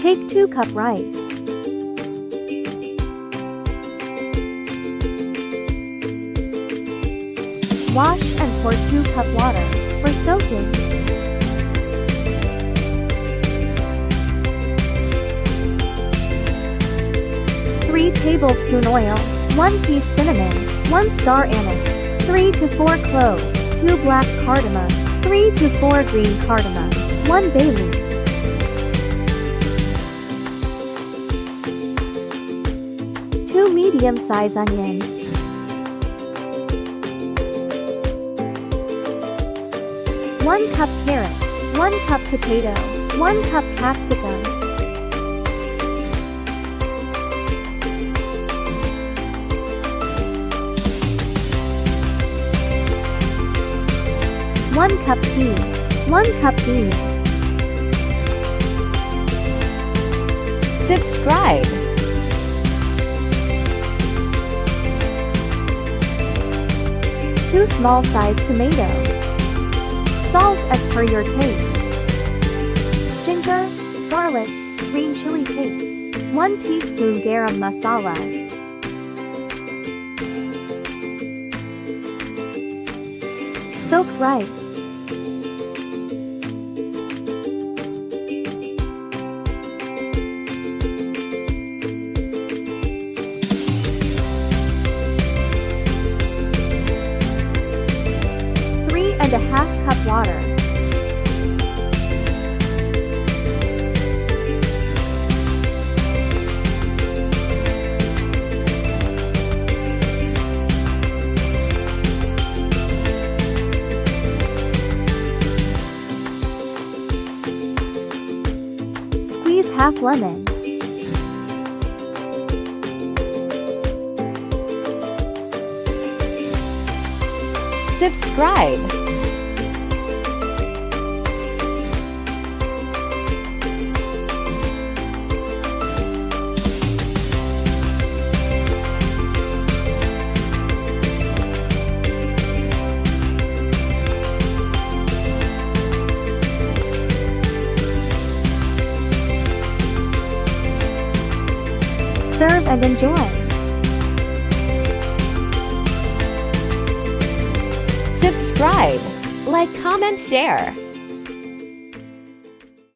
Take 2 cup rice. Wash and pour 2 cup water for soaking. Three tablespoon oil, 1 piece cinnamon, 1 star anise, 3 to 4 clove, 2 black cardamom, 3 to 4 green cardamom, 1 bay leaf. Two medium-size onion. 1 cup carrot, 1 cup potato, 1 cup capsicum. 1 cup peas, 1 cup beans. Subscribe. Two small-sized tomatoes. Salt as per your taste. Ginger, garlic, green chili paste. 1 teaspoon garam masala. Soaked rice. And a half cup water. Squeeze half lemon. Subscribe. Serve and enjoy. Subscribe, like, comment, share.